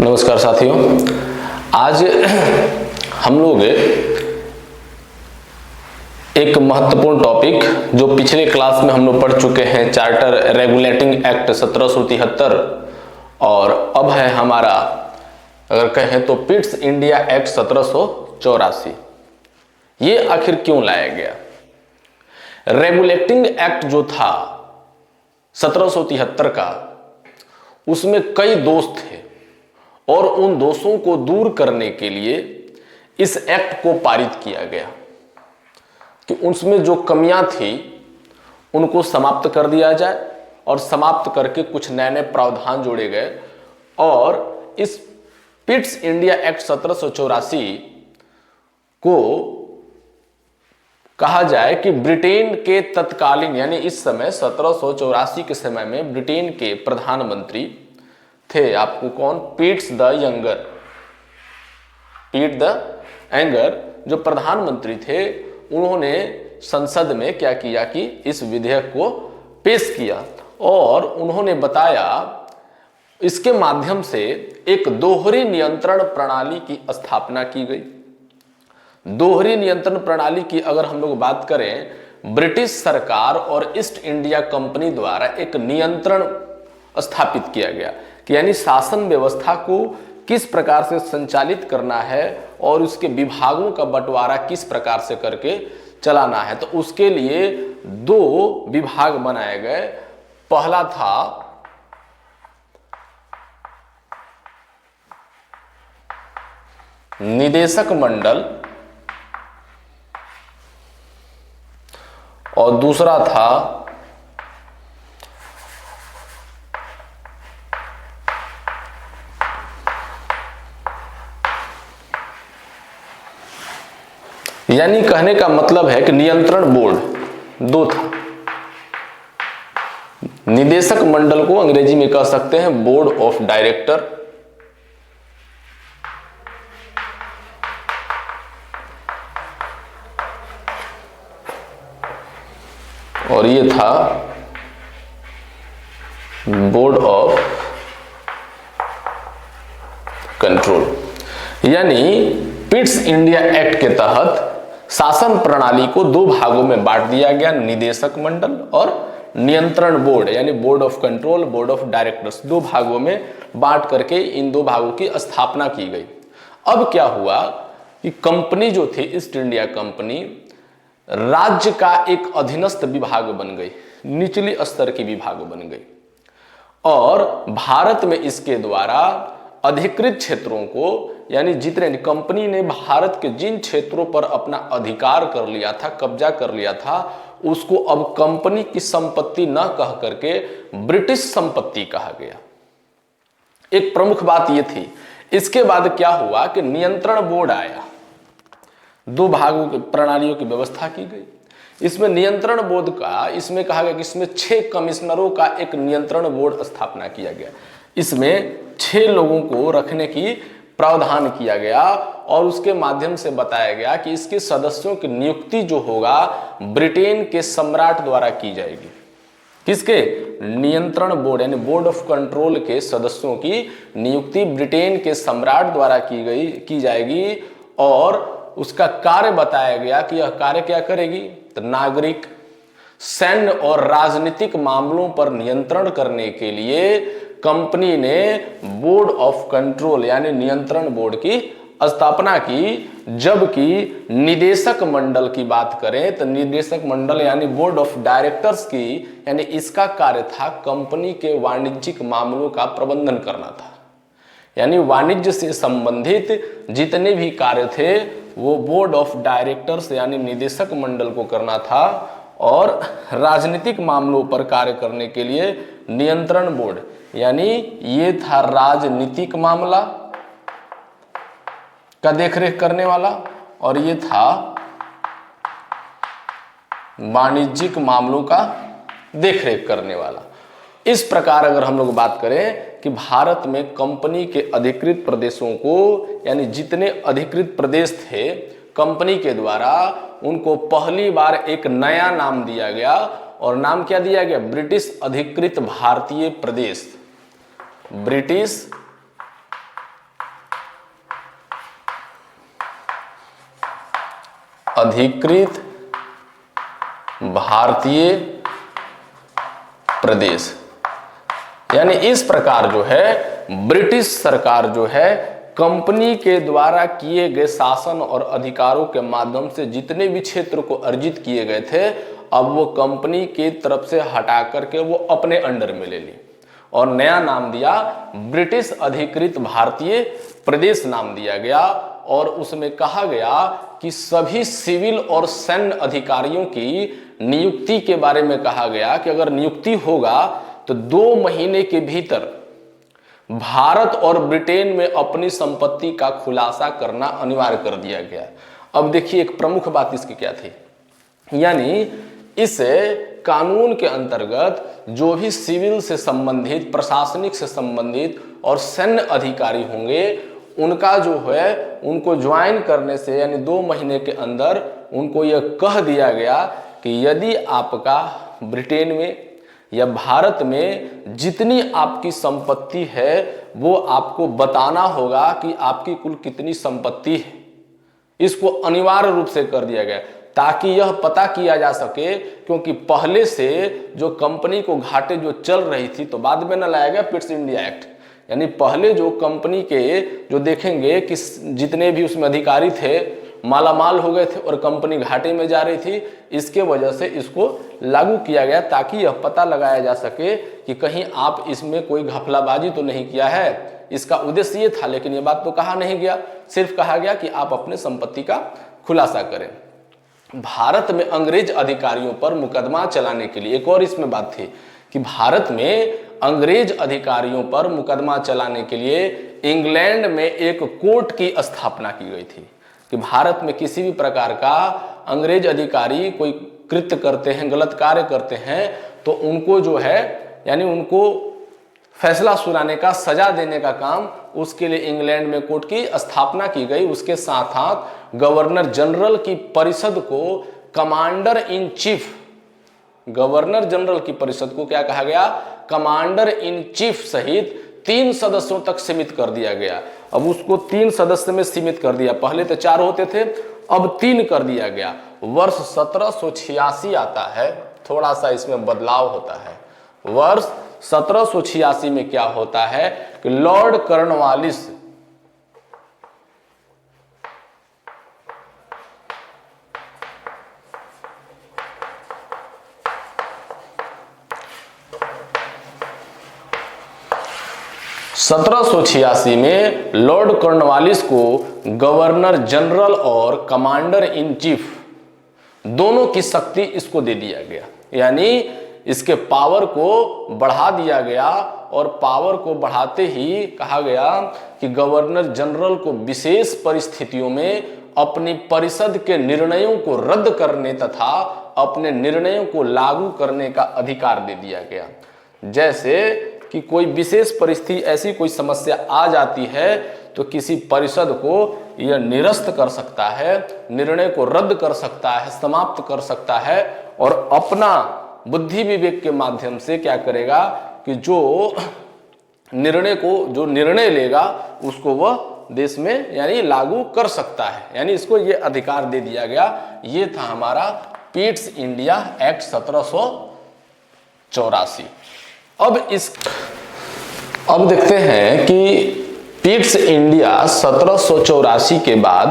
नमस्कार साथियों, आज हम लोग एक महत्वपूर्ण टॉपिक जो पिछले क्लास में हम लोग पढ़ चुके हैं, चार्टर रेगुलेटिंग एक्ट 1773, और अब है हमारा अगर कहें तो पिट्स इंडिया एक्ट 1784। ये आखिर क्यों लाया गया? रेगुलेटिंग एक्ट जो था 1773 का, उसमें कई दोष थे और उन दोषों को दूर करने के लिए इस एक्ट को पारित किया गया कि उसमें जो कमियां थी उनको समाप्त कर दिया जाए, और समाप्त करके कुछ नए नए प्रावधान जोड़े गए। और इस पिट्स इंडिया एक्ट 1784 को कहा जाए कि ब्रिटेन के तत्कालीन, यानी इस समय 1784 के समय में ब्रिटेन के प्रधानमंत्री थे, आपको कौन? Pitt's the younger. पीट द एंगर जो प्रधानमंत्री थे, उन्होंने संसद में क्या किया कि इस विधेयक को पेश किया और उन्होंने बताया इसके माध्यम से एक दोहरी नियंत्रण प्रणाली की स्थापना की गई। दोहरी नियंत्रण प्रणाली की अगर हम लोग बात करें, ब्रिटिश सरकार और ईस्ट इंडिया कंपनी द्वारा एक नियंत्रण स्थापित किया गया कि यानी शासन व्यवस्था को किस प्रकार से संचालित करना है और उसके विभागों का बंटवारा किस प्रकार से करके चलाना है। तो उसके लिए दो विभाग बनाए गए। पहला था निदेशक मंडल और दूसरा था यानी कहने का मतलब है कि नियंत्रण बोर्ड दो था। निदेशक मंडल को अंग्रेजी में कह सकते हैं बोर्ड ऑफ डायरेक्टर, और ये था बोर्ड ऑफ कंट्रोल। यानी पिट्स इंडिया एक्ट के तहत शासन प्रणाली को दो भागों में बांट दिया गया, निदेशक मंडल और नियंत्रण बोर्ड, यानी board of control, board of directors, दो भागों में बांट करके इन दो भागों की स्थापना की गई। अब क्या हुआ कि कंपनी जो थी ईस्ट इंडिया कंपनी राज्य का एक अधीनस्थ विभाग बन गई, निचली स्तर की विभाग बन गई, और भारत में इसके द्वारा अधिकृत क्षेत्रों को, यानी जितने कंपनी ने भारत के जिन क्षेत्रों पर अपना अधिकार कर लिया था, कब्जा कर लिया था, उसको अब कंपनी की संपत्ति न कह करके ब्रिटिश संपत्ति कहा गया। एक प्रमुख बात यह थी। इसके बाद क्या हुआ कि नियंत्रण बोर्ड आया, दो भागों की प्रणालियों की व्यवस्था की गई। इसमें नियंत्रण बोर्ड का, इसमें कहा गया कि इसमें 6 कमिश्नरों का एक नियंत्रण बोर्ड स्थापना किया गया। इसमें 6 लोगों को रखने की प्रावधान किया गया और उसके माध्यम से बताया गया कि इसके सदस्यों की नियुक्ति जो होगा ब्रिटेन के सम्राट द्वारा की जाएगी। किसके? नियंत्रण बोर्ड यानी बोर्ड ऑफ कंट्रोल के सदस्यों की नियुक्ति ब्रिटेन के सम्राट द्वारा की जाएगी, और उसका कार्य बताया गया कि यह कार्य क्या करेगी? तो नागरिक, सैन्य और राजनीतिक मामलों पर नियंत्रण करने के लिए कंपनी ने बोर्ड ऑफ कंट्रोल यानी नियंत्रण बोर्ड की स्थापना की। जबकि निदेशक मंडल की बात करें तो निदेशक मंडल यानी बोर्ड ऑफ डायरेक्टर्स की, यानी इसका कार्य था कंपनी के वाणिज्यिक मामलों का प्रबंधन करना था। यानी वाणिज्य से संबंधित जितने भी कार्य थे वो बोर्ड ऑफ डायरेक्टर्स यानी निदेशक मंडल को करना था, और राजनीतिक मामलों पर कार्य करने के लिए नियंत्रण बोर्ड, यानी ये था राजनीतिक मामला का देखरेख करने वाला, और ये था वाणिज्यिक मामलों का देखरेख करने वाला। इस प्रकार अगर हम लोग बात करें कि भारत में कंपनी के अधिकृत प्रदेशों को, यानी जितने अधिकृत प्रदेश थे कंपनी के द्वारा, उनको पहली बार एक नया नाम दिया गया, और नाम क्या दिया गया? ब्रिटिश अधिकृत भारतीय प्रदेश। ब्रिटिश अधिकृत भारतीय प्रदेश। यानी इस प्रकार जो है ब्रिटिश सरकार जो है कंपनी के द्वारा किए गए शासन और अधिकारों के माध्यम से जितने भी क्षेत्र को अर्जित किए गए थे, अब वो कंपनी की तरफ से हटा करके वो अपने अंडर में ले ली और नया नाम दिया ब्रिटिश अधिकृत भारतीय प्रदेश नाम दिया गया। और उसमें कहा गया कि सभी सिविल और सैन्य अधिकारियों की नियुक्ति के बारे में कहा गया कि अगर नियुक्ति होगा तो 2 महीने के भीतर भारत और ब्रिटेन में अपनी संपत्ति का खुलासा करना अनिवार्य कर दिया गया। अब देखिए एक प्रमुख बात इसकी क्या थी, यानी इस कानून के अंतर्गत जो भी सिविल से संबंधित, प्रशासनिक से संबंधित और सैन्य अधिकारी होंगे, उनका जो है उनको ज्वाइन करने से यानी 2 महीने के अंदर उनको यह कह दिया गया कि यदि आपका ब्रिटेन में या भारत में जितनी आपकी संपत्ति है वो आपको बताना होगा कि आपकी कुल कितनी संपत्ति है। इसको अनिवार्य रूप से कर दिया गया ताकि यह पता किया जा सके, क्योंकि पहले से जो कंपनी को घाटे जो चल रही थी, तो बाद में न लाया गया पिट्स इंडिया एक्ट, यानी पहले जो कंपनी के जो देखेंगे कि जितने भी उसमें अधिकारी थे मालामाल हो गए थे और कंपनी घाटे में जा रही थी, इसके वजह से इसको लागू किया गया ताकि यह पता लगाया जा सके कि कहीं आप इसमें कोई घपलाबाजी तो नहीं किया है। इसका उद्देश्य ये था, लेकिन ये बात तो कहा नहीं गया, सिर्फ कहा गया कि आप अपने संपत्ति का खुलासा करें। भारत में अंग्रेज अधिकारियों पर मुकदमा चलाने के लिए एक और इसमें बात थी कि भारत में अंग्रेज अधिकारियों पर मुकदमा चलाने के लिए इंग्लैंड में एक कोर्ट की स्थापना की गई थी कि भारत में किसी भी प्रकार का अंग्रेज अधिकारी कोई कृत्य करते हैं, गलत कार्य करते हैं, तो उनको जो है यानी उनको फैसला सुनाने का, सजा देने का काम, उसके लिए इंग्लैंड में कोर्ट की स्थापना की गई। उसके साथ साथ गवर्नर जनरल की परिषद को commander in chief, governor general की परिषद को क्या कहा गया, कमांडर इन चीफ सहित 3 सदस्यों तक सीमित कर दिया गया। अब उसको 3 सदस्य में सीमित कर दिया, पहले तो 4 होते थे, अब 3 कर दिया गया। वर्ष 1786 आता है, थोड़ा सा इसमें बदलाव होता है। वर्ष 1786 में क्या होता है कि लॉर्ड कॉर्नवालिस 1786 में लॉर्ड कॉर्नवालिस को गवर्नर जनरल और कमांडर इन चीफ दोनों की शक्ति इसको दे दिया गया, यानी इसके पावर को बढ़ा दिया गया। और पावर को बढ़ाते ही कहा गया कि गवर्नर जनरल को विशेष परिस्थितियों में अपनी परिषद के निर्णयों को रद्द करने तथा अपने निर्णयों को लागू करने का अधिकार दे दिया गया। जैसे कि कोई विशेष परिस्थिति, ऐसी कोई समस्या आ जाती है तो किसी परिषद को यह निरस्त कर सकता है, निर्णय को रद्द कर सकता है, समाप्त कर सकता है और अपना बुद्धि विवेक के माध्यम से क्या करेगा कि जो निर्णय लेगा उसको वह देश में यानी लागू कर सकता है, यानी इसको ये अधिकार दे दिया गया। ये था हमारा पिट्स इंडिया एक्ट 1784। अब देखते हैं कि पिट्स इंडिया 1784 के बाद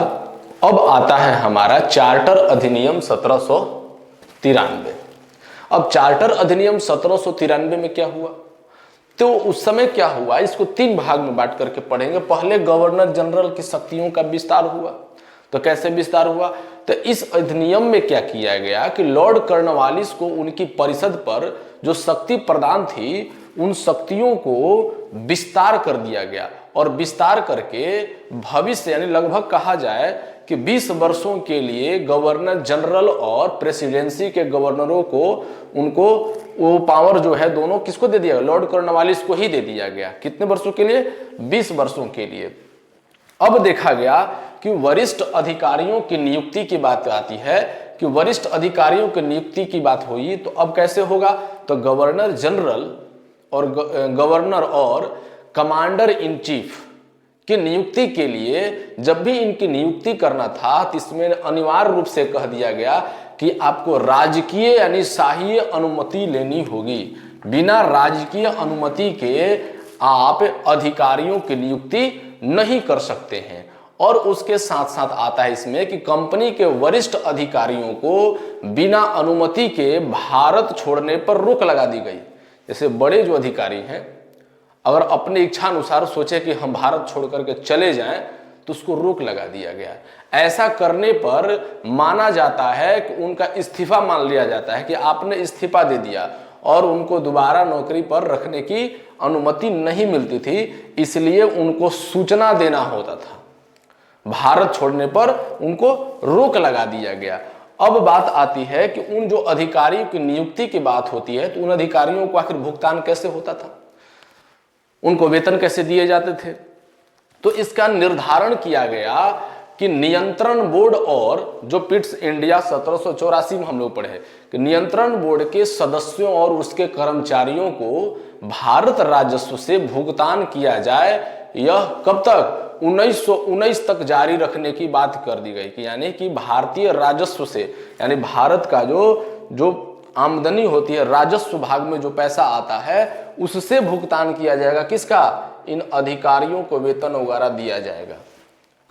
अब आता है हमारा चार्टर अधिनियम 1793। अब चार्टर अधिनियम 1793 में क्या हुआ, तो उस समय क्या हुआ, इसको 3 भाग में बांट करके पढ़ेंगे। पहले गवर्नर जनरल की शक्तियों का विस्तार हुआ, तो कैसे विस्तार हुआ, तो इस अधिनियम में क्या किया गया कि लॉर्ड कॉर्नवालिस को उनकी परिषद पर जो शक्ति प्रदान थी उन शक्तियों को विस्तार कर दिया गया। और विस्तार करके भविष्य यानी लगभग कहा जाए कि 20 वर्षों के लिए गवर्नर जनरल और प्रेसिडेंसी के गवर्नरों को उनको वो पावर जो है दोनों किसको दे दिया गया, लॉर्ड कॉर्नवालिस को ही दे दिया गया। कितने वर्षों के लिए, 20 वर्षों के लिए। अब देखा गया कि वरिष्ठ अधिकारियों की नियुक्ति की बात आती है कि वरिष्ठ अधिकारियों की नियुक्ति की बात हुई, तो अब कैसे होगा, तो गवर्नर जनरल और गवर्नर और कमांडर इन चीफ कि नियुक्ति के लिए जब भी इनकी नियुक्ति करना था तो इसमें अनिवार्य रूप से कह दिया गया कि आपको राजकीय यानी शाही अनुमति लेनी होगी। बिना राजकीय अनुमति के आप अधिकारियों की नियुक्ति नहीं कर सकते हैं। और उसके साथ साथ आता है इसमें कि कंपनी के वरिष्ठ अधिकारियों को बिना अनुमति के भारत छोड़ने पर रोक लगा दी गई। जैसे बड़े जो अधिकारी हैं अगर अपने इच्छा अनुसार सोचे कि हम भारत छोड़ करके चले जाएं तो उसको रोक लगा दिया गया। ऐसा करने पर माना जाता है कि उनका इस्तीफा मान लिया जाता है कि आपने इस्तीफा दे दिया और उनको दोबारा नौकरी पर रखने की अनुमति नहीं मिलती थी, इसलिए उनको सूचना देना होता था। भारत छोड़ने पर उनको रोक लगा दिया गया। अब बात आती है कि उन जो अधिकारियों की नियुक्ति की बात होती है तो उन अधिकारियों को आखिर भुगतान कैसे होता था, उनको वेतन कैसे दिए जाते थे। तो इसका निर्धारण किया गया कि नियंत्रण बोर्ड और जो पिट्स इंडिया 1784 में हम लोग पढ़े कि नियंत्रण बोर्ड के सदस्यों और उसके कर्मचारियों को भारत राजस्व से भुगतान किया जाए। यह कब तक 1919 तक जारी रखने की बात कर दी गई कि यानी कि भारतीय राजस्व से यानी भारत का जो आमदनी होती है राजस्व भाग में जो पैसा आता है उससे भुगतान किया जाएगा। किसका? इन अधिकारियों को वेतन वगैरह दिया जाएगा।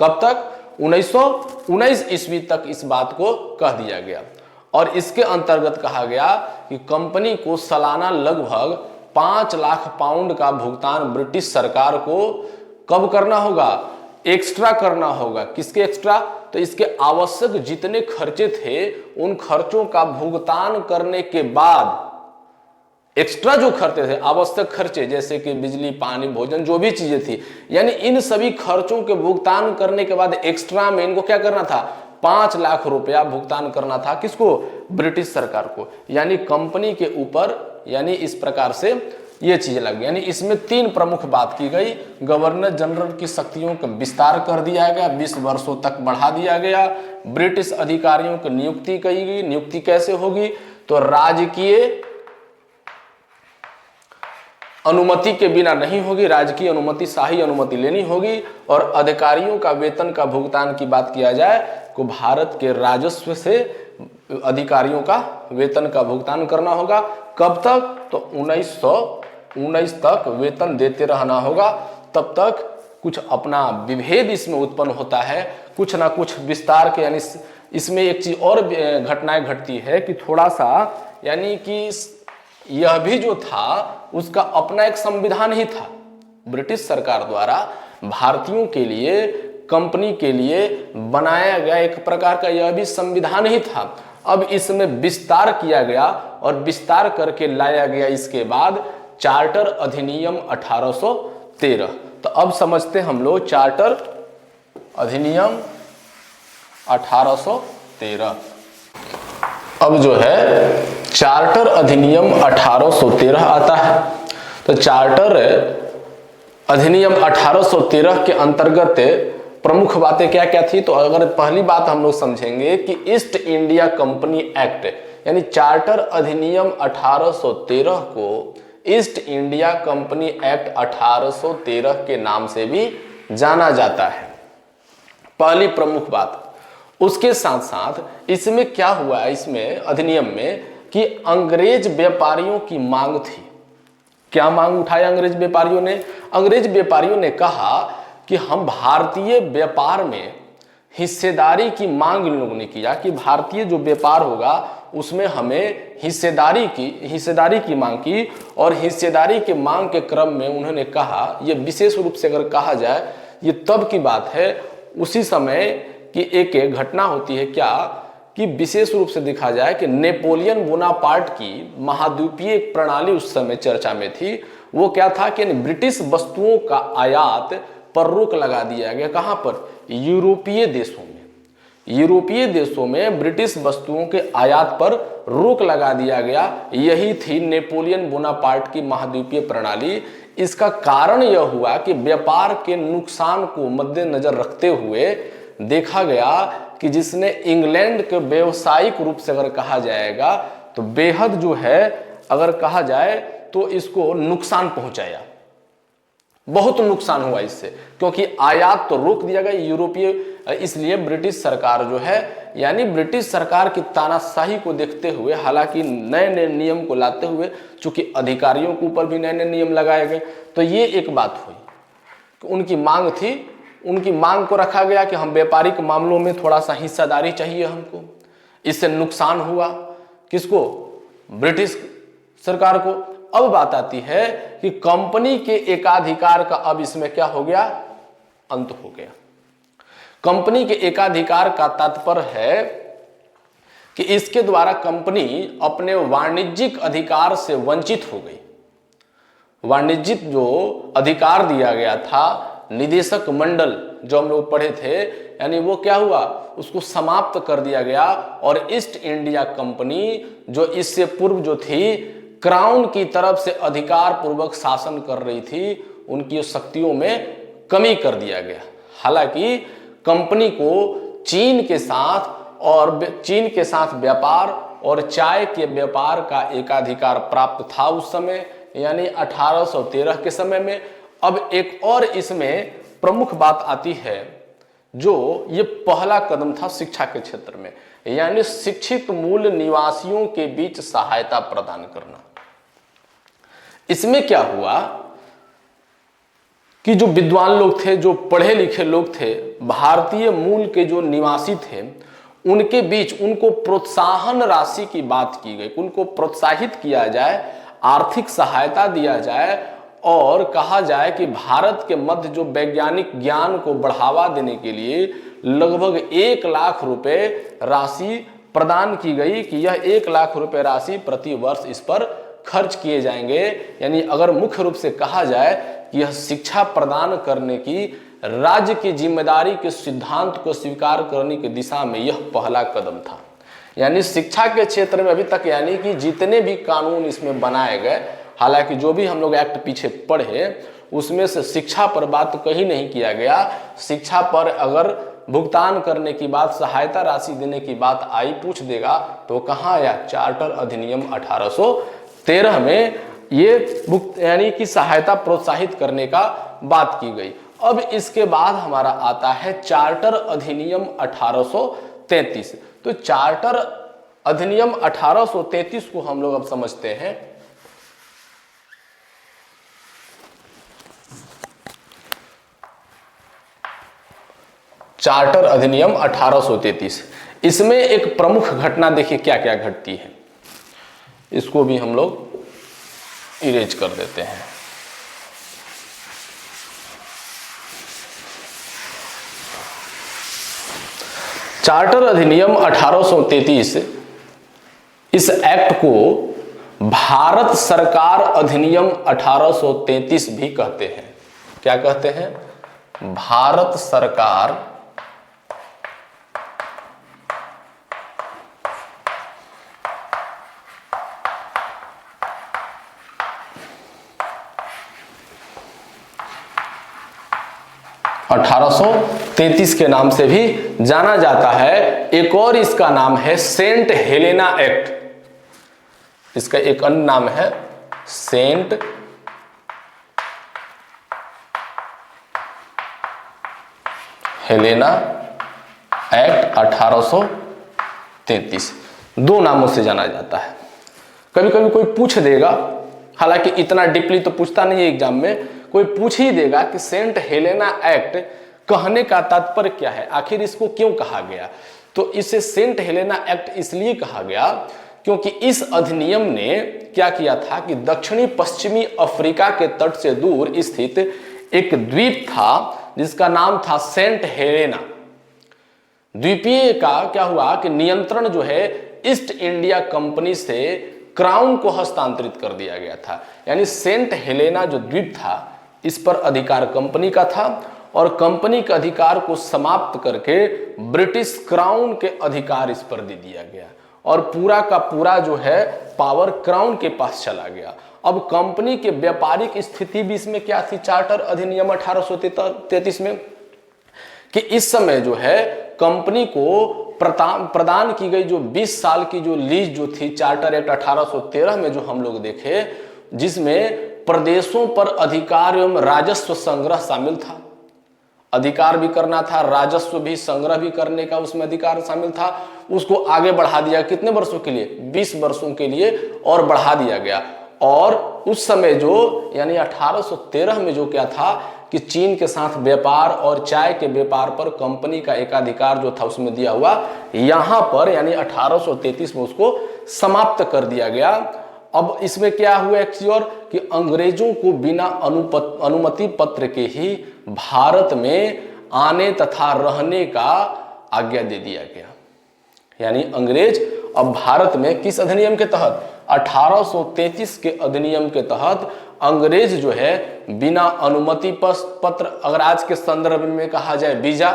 कब तक? 1919 ईस्वी तक इस बात को कह दिया गया। और इसके अंतर्गत कहा गया कि कंपनी को सालाना लगभग 5 लाख पाउंड का भुगतान ब्रिटिश सरकार को कब करना होगा? एक्स्ट्रा करना होगा। किसके एक्स्ट्रा? तो इसके आवश्यक जितने खर्चे थे उन खर्चों का भुगतान करने के बाद एक्स्ट्रा जो खर्चे थे आवश्यक खर्चे जैसे कि बिजली पानी भोजन जो भी चीजें थी यानी इन सभी खर्चों के भुगतान करने के बाद एक्स्ट्रा में इनको क्या करना था? 5 लाख रुपया भुगतान करना था। किसको? ब्रिटिश सरकार को। यानी कंपनी के ऊपर यानी इस प्रकार से ये चीज लग गई। यानी इसमें 3 प्रमुख बात की गई। गवर्नर जनरल की शक्तियों का विस्तार कर दिया गया, 20 वर्षों तक बढ़ा दिया गया। ब्रिटिश अधिकारियों की नियुक्ति की गई। नियुक्ति कैसे होगी? तो राजकीय अनुमति के बिना नहीं होगी, राजकीय अनुमति शाही अनुमति लेनी होगी। और अधिकारियों का वेतन का भुगतान की बात किया जाए तो भारत के राजस्व से अधिकारियों का वेतन का भुगतान करना होगा। कब तक? तो 1919 तक वेतन देते रहना होगा। तब तक कुछ अपना विभेद इसमें उत्पन्न होता है, कुछ ना कुछ विस्तार के। यानी इसमें एक चीज और घटनाएं घटती है कि थोड़ा सा यानी कि यह भी जो था उसका अपना एक संविधान ही था। ब्रिटिश सरकार द्वारा भारतीयों के लिए कंपनी के लिए बनाया गया एक प्रकार का यह भी संविधान ही था। अब इसमें विस्तार किया गया और विस्तार करके लाया गया इसके बाद चार्टर अधिनियम 1813। तो अब समझते हम लोग चार्टर अधिनियम 1813। अब जो है चार्टर अधिनियम 1813 आता है। तो चार्टर अधिनियम 1813 के अंतर्गत प्रमुख बातें क्या क्या थी? तो अगर पहली बात हम लोग समझेंगे कि ईस्ट इंडिया कंपनी एक्ट यानी चार्टर अधिनियम 1813 को ईस्ट इंडिया कंपनी एक्ट 1813 के नाम से भी जाना जाता है। पहली प्रमुख बात। उसके साथ साथ इसमें क्या हुआ? इसमें अधिनियम में कि अंग्रेज व्यापारियों की मांग थी। क्या मांग उठाया अंग्रेज व्यापारियों ने? अंग्रेज व्यापारियों ने कहा कि हम भारतीय व्यापार में हिस्सेदारी की मांग इन लोगों ने किया कि भारतीय जो व्यापार होगा उसमें हमें हिस्सेदारी की मांग की। और हिस्सेदारी के मांग के क्रम में उन्होंने कहा, ये विशेष रूप से अगर कहा जाए ये तब की बात है, उसी समय की एक घटना होती है क्या कि विशेष रूप से देखा जाए कि नेपोलियन बोनापार्ट की महाद्वीपीय एक प्रणाली उस समय चर्चा में थी। वो क्या था कि ब्रिटिश वस्तुओं का आयात पर रोक लगा दिया गया। कहां पर? यूरोपीय देशों में। यूरोपीय देशों में ब्रिटिश वस्तुओं के आयात पर रोक लगा दिया गया। यही थी नेपोलियन बोनापार्ट की महाद्वीपीय प्रणाली। इसका कारण यह हुआ कि व्यापार के नुकसान को मद्देनजर रखते हुए देखा गया कि जिसने इंग्लैंड के व्यवसायिक रूप से अगर कहा जाएगा तो बेहद जो है अगर कहा जाए तो इसको नुकसान पहुंचाया। बहुत नुकसान हुआ इससे, क्योंकि आयात तो रोक दिया गया यूरोपीय। इसलिए ब्रिटिश सरकार जो है, यानी ब्रिटिश सरकार की तानाशाही को देखते हुए, हालांकि नए नए नियम को लाते हुए, चूंकि अधिकारियों के ऊपर भी नए नए नियम लगाए गए, तो ये एक बात हुई कि उनकी मांग थी, उनकी मांग को रखा गया कि हम व्यापारिक मामलों में थोड़ा सा हिस्सेदारी चाहिए हमको। इससे नुकसान हुआ किसको? ब्रिटिश सरकार को। अब बात आती है कि कंपनी के एकाधिकार का अब इसमें क्या हो गया? अंत हो गया। कंपनी के एकाधिकार का तात्पर्य है कि इसके द्वारा कंपनी अपने वाणिज्यिक अधिकार से वंचित हो गई। वाणिज्यिक जो अधिकार दिया गया था, निदेशक मंडल जो हम लोग पढ़े थे, यानी वो क्या हुआ? उसको समाप्त कर दिया गया। और ईस्ट इंडिया कंपनी जो इससे पूर्व जो थी, क्राउन की तरफ से अधिकार पूर्वक शासन कर रही थी, उनकी शक्तियों में कमी कर दिया गया। हालांकि कंपनी को चीन के साथ व्यापार और चाय के व्यापार का एकाधिकार प्राप्त था उस समय, यानी 1813 के समय में। अब एक और इसमें प्रमुख बात आती है, जो ये पहला कदम था शिक्षा के क्षेत्र में, यानी शिक्षित मूल निवासियों के बीच सहायता प्रदान करना। इसमें क्या हुआ कि जो विद्वान लोग थे, जो पढ़े लिखे लोग थे, भारतीय मूल के जो निवासी थे, उनके बीच उनको प्रोत्साहन राशि की बात की गई, उनको प्रोत्साहित किया जाए, आर्थिक सहायता दिया जाए और कहा जाए कि भारत के मध्य जो वैज्ञानिक ज्ञान को बढ़ावा देने के लिए लगभग 1 लाख रुपए राशि प्रदान की गई कि यह 1 लाख रुपए राशि प्रति वर्ष इस पर खर्च किए जाएंगे। यानी अगर मुख्य रूप से कहा जाए कि यह शिक्षा प्रदान करने की राज्य की जिम्मेदारी के सिद्धांत को स्वीकार करने की दिशा में यह पहला कदम था। यानी शिक्षा के क्षेत्र में अभी तक यानी कि जितने भी कानून इसमें बनाए गए, हालांकि जो भी हम लोग एक्ट पीछे पढ़े उसमें से शिक्षा पर बात कहीं नहीं किया गया। शिक्षा पर अगर भुगतान करने की बात, सहायता राशि देने की बात आई, पूछ देगा तो कहाँ आया? चार्टर अधिनियम 1813 में ये यानी कि सहायता प्रोत्साहित करने का बात की गई। अब इसके बाद हमारा आता है चार्टर अधिनियम 1833। तो चार्टर अधिनियम 1833 को हम लोग अब समझते हैं। चार्टर अधिनियम 1833, इसमें एक प्रमुख घटना देखिए क्या क्या घटती है, इसको भी हम लोग इरेज कर देते हैं। चार्टर अधिनियम 1833, इस एक्ट को भारत सरकार अधिनियम 1833 भी कहते हैं। क्या कहते हैं? भारत सरकार (1833) के नाम से भी जाना जाता है। एक और इसका नाम है सेंट हेलेना एक्ट। इसका एक अन्य नाम है सेंट हेलेना एक्ट 1833। दो नामों से जाना जाता है। कभी कभी कोई पूछ देगा, हालांकि इतना डीपली तो पूछता नहीं है एग्जाम में, कोई पूछ ही देगा कि सेंट हेलेना एक्ट कहने का तात्पर्य क्या है, आखिर इसको क्यों कहा गया। तो इसे सेंट हेलेना एक्ट इसलिए कहा गया क्योंकि इस अधिनियम ने क्या किया था कि दक्षिणी पश्चिमी अफ्रीका के तट से दूर स्थित एक द्वीप था जिसका नाम था सेंट हेलेना। द्वीपीय का क्या हुआ कि नियंत्रण जो है ईस्ट इंडिया कंपनी से क्राउन को हस्तांतरित कर दिया गया था। यानी सेंट हेलेना जो द्वीप था, इस पर अधिकार कंपनी का था और कंपनी के अधिकार को समाप्त करके ब्रिटिश क्राउन के अधिकार इस पर दे दिया गया और पूरा का पूरा जो है पावर क्राउन के पास चला गया। अब कंपनी के व्यापारिक स्थिति भी इसमें क्या थी चार्टर अधिनियम 1833 में, कि इस समय जो है कंपनी को प्रदान की गई जो 20 साल की जो लीज जो थी चार्टर एक्ट 1813 में जो हम लोग देखे, जिसमें प्रदेशों पर अधिकार एवं राजस्व संग्रह शामिल था। अधिकार भी करना था, राजस्व भी संग्रह भी करने का उसमें अधिकार शामिल था। उसको आगे बढ़ा दिया, कितने वर्षों के लिए? 20 वर्षों के लिए और बढ़ा दिया गया। और उस समय जो यानी 1813 में जो क्या था कि चीन के साथ व्यापार और चाय के व्यापार पर कंपनी का एकाधिकार जो था उसमें दिया हुआ, यहां पर यानी 1833 में उसको समाप्त कर दिया गया। अब इसमें क्या हुआ एक चीज और कि अंग्रेजों को बिना अनुमति पत्र के ही भारत में आने तथा रहने का आज्ञा दे दिया गया। यानी अंग्रेज अब भारत में किस अधिनियम के तहत? 1833 के अधिनियम के तहत अंग्रेज जो है बिना अनुमति पत्र, अगर आज के संदर्भ में कहा जाए वीजा,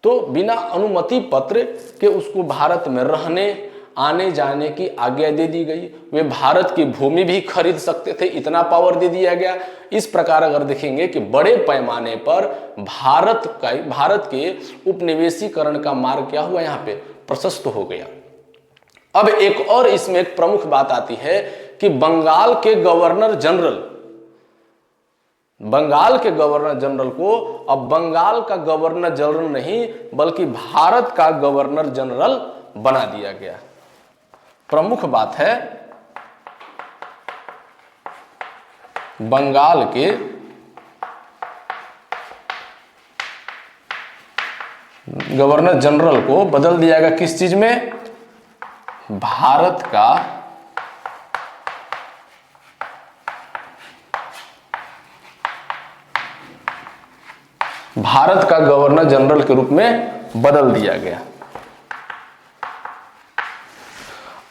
तो बिना अनुमति पत्र के उसको भारत में रहने आने जाने की आज्ञा दे दी गई। वे भारत की भूमि भी खरीद सकते थे, इतना पावर दे दिया गया। इस प्रकार अगर देखेंगे कि बड़े पैमाने पर भारत के उपनिवेशीकरण का मार्ग क्या हुआ, यहाँ पे प्रशस्त हो गया। अब एक और इसमें एक प्रमुख बात आती है कि बंगाल के गवर्नर जनरल को अब बंगाल का गवर्नर जनरल नहीं बल्कि भारत का गवर्नर जनरल बना दिया गया। प्रमुख बात है, बंगाल के गवर्नर जनरल को बदल दिया गया किस चीज में? भारत का गवर्नर जनरल के रूप में बदल दिया गया।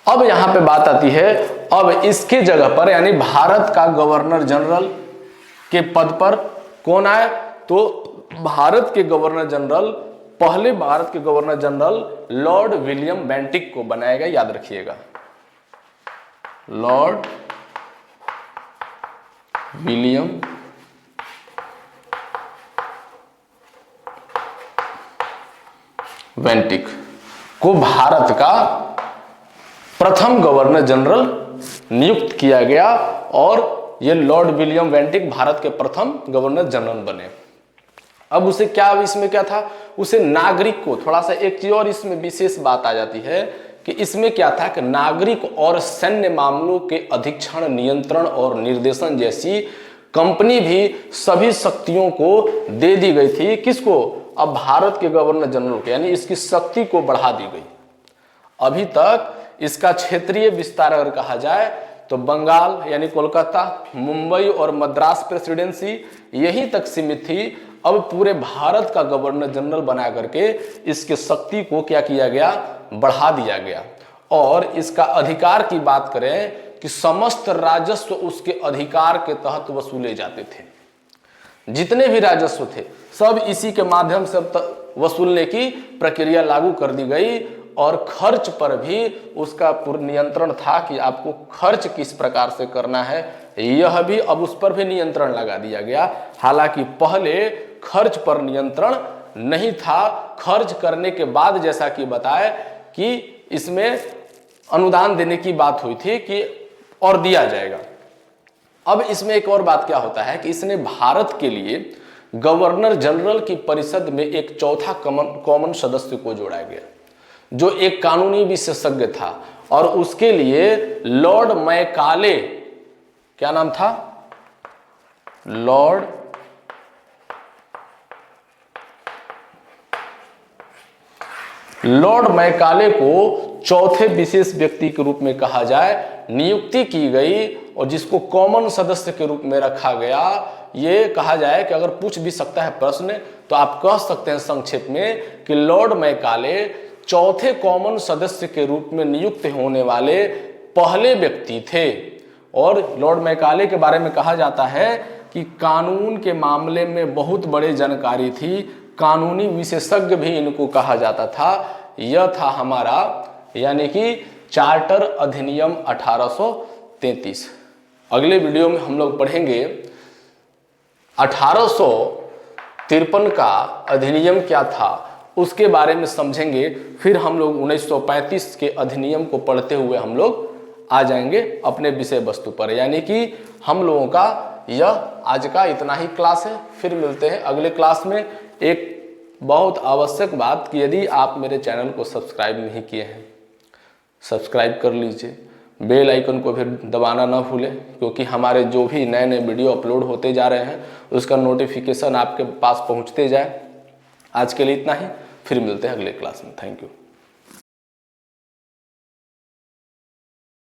अब यहां पे बात आती है, अब इसके जगह पर यानी भारत का गवर्नर जनरल के पद पर कौन आए? तो भारत के गवर्नर जनरल, पहले भारत के governor general Lord William Bentinck को बनाया गया, याद रखिएगा, लॉर्ड विलियम बेंटिक को भारत का प्रथम गवर्नर जनरल नियुक्त किया गया और ये लॉर्ड विलियम बेंटिक भारत के प्रथम गवर्नर जनरल बने। अब उसे क्या, इसमें क्या था, उसे नागरिक को थोड़ा सा एक चीज और इसमें विशेष बात आ जाती है कि इसमें क्या था कि नागरिक और सैन्य मामलों के अधीक्षण, नियंत्रण और निर्देशन जैसी कंपनी भी सभी शक्तियों को दे दी गई थी। किसको? अब भारत के गवर्नर जनरल को, यानी इसकी शक्ति को बढ़ा दी गई। अभी तक इसका क्षेत्रीय विस्तार अगर कहा जाए तो बंगाल यानी कोलकाता, मुंबई और मद्रास प्रेसिडेंसी यहीं तक सीमित थी। अब पूरे भारत का गवर्नर जनरल बना करके इसके शक्ति को क्या किया गया? बढ़ा दिया गया। और इसका अधिकार की बात करें कि समस्त राजस्व उसके अधिकार के तहत वसूले जाते थे। जितने भी राजस्व थे सब इसी के माध्यम से वसूलने की प्रक्रिया लागू कर दी गई और खर्च पर भी उसका पूर्ण नियंत्रण था कि आपको खर्च किस प्रकार से करना है, यह भी अब उस पर भी नियंत्रण लगा दिया गया। हालांकि पहले खर्च पर नियंत्रण नहीं था। खर्च करने के बाद जैसा कि बताए कि इसमें अनुदान देने की बात हुई थी कि और दिया जाएगा। अब इसमें एक और बात क्या होता है कि इसने भारत के लिए गवर्नर जनरल की परिषद में एक चौथा कॉमन सदस्य को जोड़ा गया जो एक कानूनी विशेषज्ञ था और उसके लिए लॉर्ड मैकाले, क्या नाम था? लॉर्ड मैकाले को चौथे विशेष व्यक्ति के रूप में कहा जाए नियुक्ति की गई और जिसको कॉमन सदस्य के रूप में रखा गया। ये कहा जाए कि अगर पूछ भी सकता है प्रश्न तो आप कह सकते हैं संक्षेप में कि लॉर्ड मैकाले चौथे कॉमन सदस्य के रूप में नियुक्त होने वाले पहले व्यक्ति थे। और लॉर्ड मैकाले के बारे में कहा जाता है कि कानून के मामले में बहुत बड़े जानकारी थी, कानूनी विशेषज्ञ भी इनको कहा जाता था। यह था हमारा यानी कि चार्टर अधिनियम 1833। अगले वीडियो में हम लोग पढ़ेंगे 1853 का अधिनियम क्या था उसके बारे में समझेंगे। फिर हम लोग 1935 के अधिनियम को पढ़ते हुए हम लोग आ जाएंगे अपने विषय वस्तु पर। यानी कि हम लोगों का यह आज का इतना ही क्लास है। फिर मिलते हैं अगले क्लास में। एक बहुत आवश्यक बात कि यदि आप मेरे चैनल को सब्सक्राइब नहीं किए हैं, सब्सक्राइब कर लीजिए, बेल आइकन को फिर दबाना ना भूलें, क्योंकि हमारे जो भी नए नए वीडियो अपलोड होते जा रहे हैं उसका नोटिफिकेशन आपके पास पहुंचते जाए। आज के लिए इतना ही, फिर मिलते हैं अगले क्लास में। Thank you.